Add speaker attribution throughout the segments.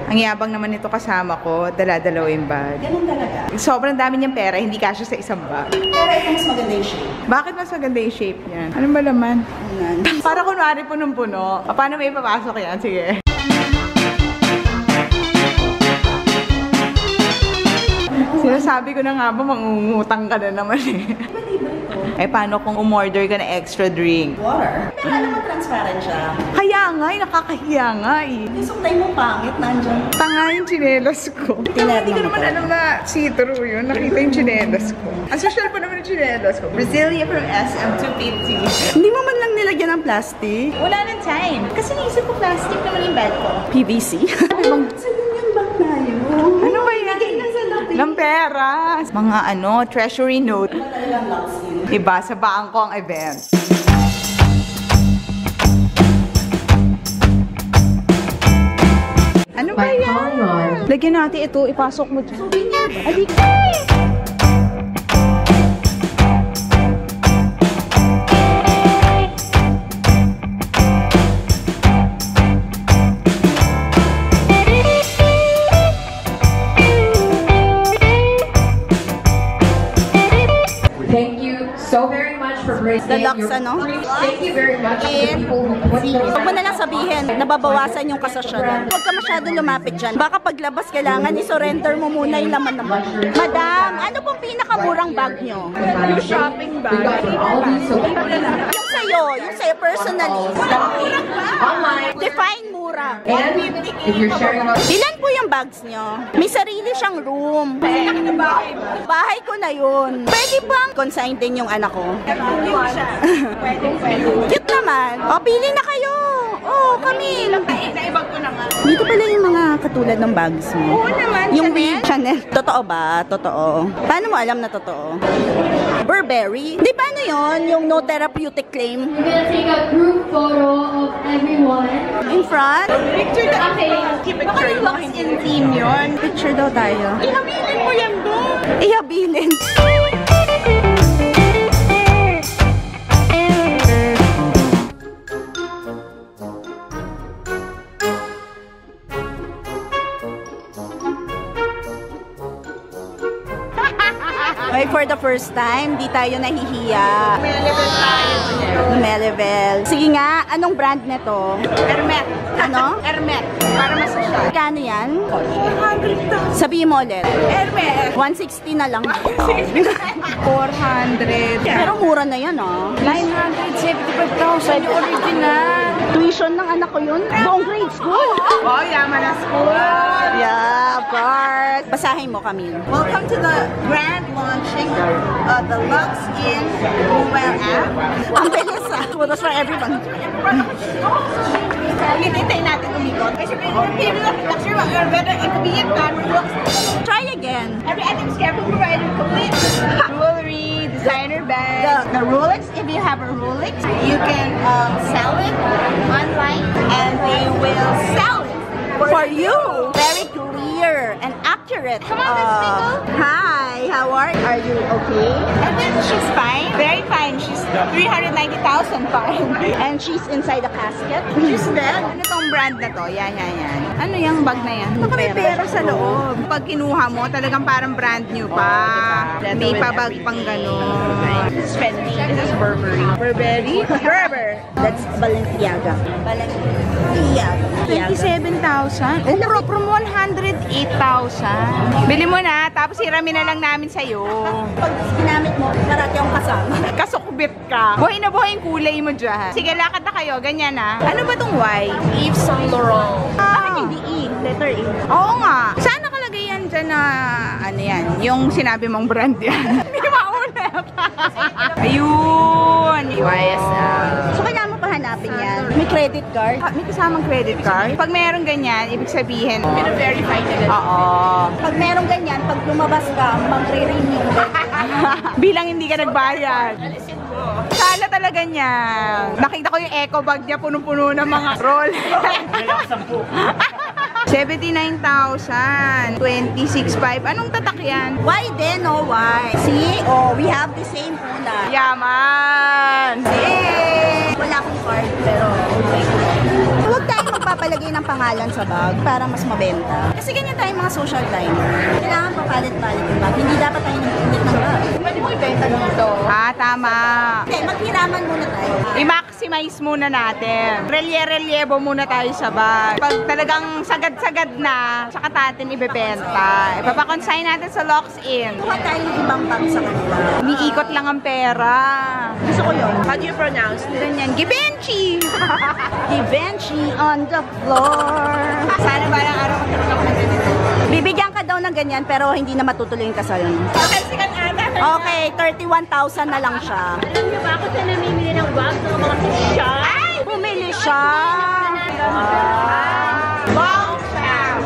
Speaker 1: Ang yabang naman nito kasama ko, dala-dalawa yung bag.
Speaker 2: Ganun talaga.
Speaker 1: Sobrang dami niyang pera, hindi kasya sa isang bag.
Speaker 2: Pero ito mas maganda yung shape.
Speaker 1: Bakit mas maganda yung shape niyan? Ano ba laman?
Speaker 2: Ayan.
Speaker 1: Para kunwari punong-puno. Paano may ipapasok yan? Sige. Sinasabi ko na nga ba, mangungutang ka na naman eh. Eh, paano kung umorder ka na extra drink?
Speaker 2: Water. Kaya naman transparent siya.
Speaker 1: Kaya nga, nakakahiya nga eh.
Speaker 2: Yung suklay mo pangit, nandyan.
Speaker 1: Tanga yung tsinelas ko. Hindi ko naman alam na see-through yun. Nakita yung tsinelas ko. Ang social pa naman yung tsinelas ko. Brasilia from SM 250.
Speaker 2: Hindi mo man lang nilagyan ng plastic.
Speaker 1: Wala nang time. Kasi naisip ko plastic naman yung bag ko.
Speaker 2: PVC. Saan yung bag tayo?
Speaker 1: Ano ba yan? Ng pera. Mga ano, treasury note. Iba sa bangko ang event. Ano ba yan? Lagyan natin ito, ipasok mo dyan. Alik.
Speaker 3: So very much for bringing
Speaker 2: Deluxe, ano?
Speaker 3: Thank you very much to the people who put those.
Speaker 2: Huwag mo na lang sabihin, nababawasan yung kasasyalan. Huwag ka masyado lumapit dyan. Baka paglabas kailangan i-surrender mo muna yung laman ng bag. Madam, ano pong pinakamurang bag nyo?
Speaker 1: Yung shopping
Speaker 3: We got
Speaker 1: bag.
Speaker 3: all these so
Speaker 2: Yung sa'yo personally.
Speaker 3: online.
Speaker 2: Define mura.
Speaker 3: And if you're sharing about
Speaker 2: Ilan po yung bags nyo? May sarili siyang room. Bahay ko na yun. Pwede bang consign din yung anak ko? Cute naman. O, pili na kayo. Oh, kami.
Speaker 1: Naibag ko na nga.
Speaker 2: Dito pala yung mga katulad ng bags mo.
Speaker 1: Oo naman,
Speaker 2: Yung
Speaker 1: Chanel.
Speaker 2: Chanel. Totoo ba? Totoo. Paano mo alam na totoo? Burberry? Di paano yon yung no therapeutic claim?
Speaker 4: We're gonna take a group photo of everyone.
Speaker 2: In front?
Speaker 1: Picture na. Baka yung locks in theme yun.
Speaker 2: Picture daw tayo.
Speaker 1: Ihabilin mo yan doon.
Speaker 2: Ihabilin. Okay, for the first time, di tayo nahihiya.
Speaker 1: May level tayo.
Speaker 2: Melevel. Sige nga, anong brand nito?
Speaker 1: Hermet.
Speaker 2: Ano?
Speaker 1: Hermet. Para masosyal.
Speaker 2: Kano yan?
Speaker 1: 400,000.
Speaker 2: Sabihin mo ulit.
Speaker 1: Hermet.
Speaker 2: 160 na lang.
Speaker 1: 400.
Speaker 2: Pero mura na yan, ah.
Speaker 1: 975,000 yung original.
Speaker 2: Tuition ng anak ko yun. Buong grade school.
Speaker 1: Oh, yaman na school.
Speaker 2: Yeah, of course. Basahin mo, Camille.
Speaker 5: Welcome to the grand launching of the Lux in mobile app.
Speaker 2: Ang bilis, ah. Photos for everyone.
Speaker 5: Hinintay natin umikot. Kasi yung period of lecture, better it could be in camera.
Speaker 2: Try again.
Speaker 5: Every item is carefully provided complete. Jewelry, designer bags. The Rolex, if you have a Rolex, you can sell it online and they will sell it
Speaker 2: For you. Very clear and accurate.
Speaker 5: Come on, Miss Mingle.
Speaker 2: Hi, how are you? Are you okay?
Speaker 5: And then she's fine, very fine. She's 390,000 fine.
Speaker 2: And she's inside the casket.
Speaker 5: She's dead.
Speaker 1: Ano tong brand na to? Yan. Ano yung bag na yan? Baka may pera sa loob. Pag kinuha mo, talagang parang brand new pa. May pabag pang gano'n.
Speaker 5: This is Fendi. This is Burberry.
Speaker 1: Burberry? Burberry.
Speaker 2: That's Balenciaga. Balenciaga.
Speaker 1: 27,000? Oh, from 108,000. Bili mo na, tapos hiramin na lang namin sa'yo.
Speaker 2: Pag ginamit mo, marati akong kasama.
Speaker 1: Kasukbit ka. Buhay na buhay yung kulay mo dyan. Sige, lakad na kayo. Ganyan na. Ano ba tong Y?
Speaker 5: Yves Saint Laurent.
Speaker 2: Bakit hindi E? Letter E.
Speaker 1: Oo nga. Saan nakalagay yan dyan na, ano yan, yung sinabi mong brand yan? Hindi maulit. Ayun. YSL.
Speaker 2: So, kailangan mo pa hanapin yan. May credit card.
Speaker 1: May kasamang credit card. Pag meron ganyan, ibig sabihin,
Speaker 5: Verify na lang.
Speaker 1: oo.
Speaker 2: Pag merong ganyan, pag lumabas ka, magre-renew.
Speaker 1: Bilang hindi ka nagbayad. Sala talaga niya. Nakita ko yung eco bag niya, punong-puno ng mga roll. 79,000. 26,500. Anong tatak yan?
Speaker 2: Why then, no why? See? Oh, we have the same una.
Speaker 1: Yaman!
Speaker 2: Wala akong card, pero okay. Huwag tayong magpapalit maglalagay ng pangalan sa bag para mas mabenta. Kasi ganyan tayong mga social climber. Kailangan papalit-palit yung bag. Hindi dapat tayo nag-init ng bag.
Speaker 5: Pwede mo ibenta dito.
Speaker 1: Tama.
Speaker 2: Okay, maghiraman muna tayo.
Speaker 1: I-maximize muna natin. Relye-relyebo muna tayo sa bag. Pag talagang sagad-sagad na, saka natin ibebenta. Ipapakonsign natin sa Locks-In.
Speaker 2: Kuha tayo ng ibang bag sa kanila.
Speaker 1: Umiikot lang ang pera.
Speaker 2: Gusto ko yun.
Speaker 5: How do you pronounce it?
Speaker 1: Ganyan. Givenchy!
Speaker 2: Givenchy on the floor.
Speaker 1: Sana balang araw magkaroon ako ng ganito.
Speaker 2: Bibigyan ka daw ng ganyan pero hindi na matutuloy yung kasal mo.
Speaker 5: Okay, sikat ata.
Speaker 2: Okay, 31,000 na lang siya.
Speaker 4: Alam niyo ba ako sa namimili ng bag ng mga siya?
Speaker 2: Ay! Bumili siya!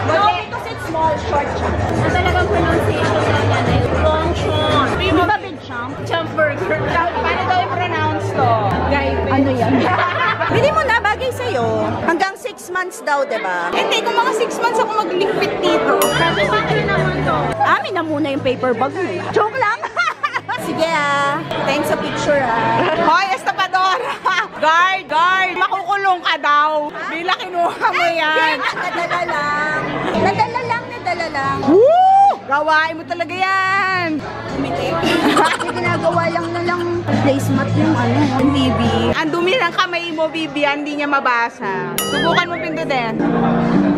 Speaker 2: No, because it's small, short siya.
Speaker 4: Ang talagang pronunciation ng yan ay Longchamp.
Speaker 2: Di ba big champ?
Speaker 4: Champ burger.
Speaker 1: Paano daw i-pronounce to?
Speaker 2: Ano yan? Bili mo na, bagay sa'yo. Hanggang 6 months daw, diba?
Speaker 1: Hindi, kung mga 6 months ako maglikpit dito.
Speaker 4: Sabi sa akin naman to.
Speaker 2: Amin na muna yung paper bag mo. Joke lang! Sige thanks sa picture
Speaker 1: Hoy, estapadora! Guard! Guard! Makukulong ka daw. Bila kinuha mo yan.
Speaker 2: Nadala lang. Nadala lang.
Speaker 1: Woo! Gawain mo talaga yan.
Speaker 2: Ginagawa lang na lang placemat yung
Speaker 1: TV. Ang dumi ng kamay mo, Bibi, hindi niya mabasa. Subukan mo pindutin.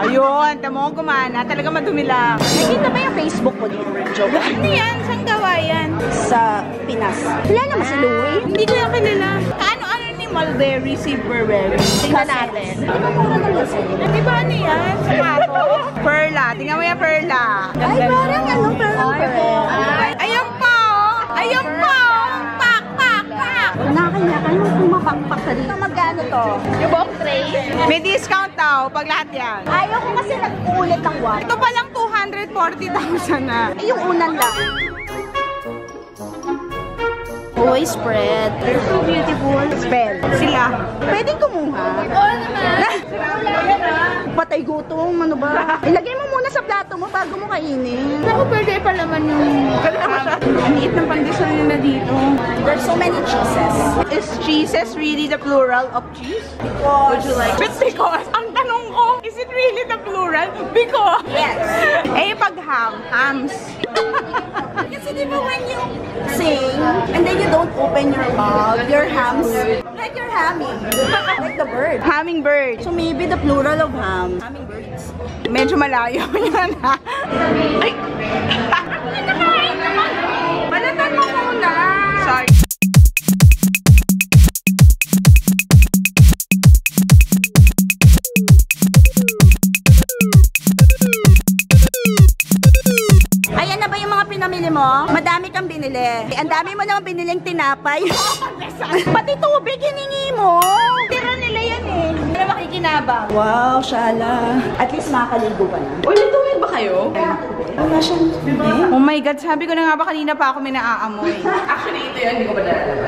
Speaker 1: Ayun, tamo ko gumana. Talaga madumi lang.
Speaker 2: Nakita ba yung Facebook ko dito? Joke.
Speaker 1: Ano yan? Saan gawa yan?
Speaker 2: Sa Pinas. Kilala mo si Louie?
Speaker 1: Hindi ko yan kilala. Ano ni Mulberry, Silverberry? Tingnan natin.
Speaker 2: Di ba parang ang lasing?
Speaker 1: Di ba ano yan? Sapato? Perla. Tingnan mo yan, Perla.
Speaker 2: Ay, parang pearl.
Speaker 1: Ayun pa, oh. Ayun pa, oh. Pak, pak, pak.
Speaker 2: Nakakaya mo pumapakpak ka dito. Magkano to?
Speaker 5: Yung buong tray.
Speaker 1: May discount daw pag lahat yan.
Speaker 2: Ayaw ko kasi nag-uulit ng one.
Speaker 1: Ito pa lang 240,000 na.
Speaker 2: Eh, yung unan lang. Boy spread. They're so beautiful. Spell.
Speaker 1: Sila.
Speaker 2: Pwedeng kumuha.
Speaker 4: Oo naman.
Speaker 2: Patay gutom, ano ba? Ilagay mo muna sa plato mo bago mo kainin.
Speaker 1: Ako pwede pa laman yung... Ang liit ng pandesal nila dito.
Speaker 2: There's so many cheeses.
Speaker 1: Is cheeses really the plural of cheese?
Speaker 2: Would you like
Speaker 1: But because, ang tanong ko, is it really the plural? Because.
Speaker 2: Yes.
Speaker 1: Eh, pag hams.
Speaker 2: Kasi di ba when you sing, and then you don't open your mouth, your hams, like you're hamming. Like the bird.
Speaker 1: Hummingbird.
Speaker 2: So maybe the plural of ham. Hummingbirds.
Speaker 1: Medyo malayo yan, ha? Ay! Balatan mo muna! Sorry.
Speaker 2: Ayan na ba yung mga pinamili mo? Madami kang binili. Ang dami mo naman biniling tinapay. Pati tubig hiningi mo.
Speaker 1: Tira nila yan eh. Hindi na makikinabang.
Speaker 2: Wow, Shala. At least makakaligo ka na.
Speaker 5: Uy, may tubig ba kayo?
Speaker 2: Wala siyang tubig.
Speaker 1: Oh my God, sabi ko na nga ba kanina pa ako may naaamoy.
Speaker 5: Actually, ito yun. Hindi ko ba nalala?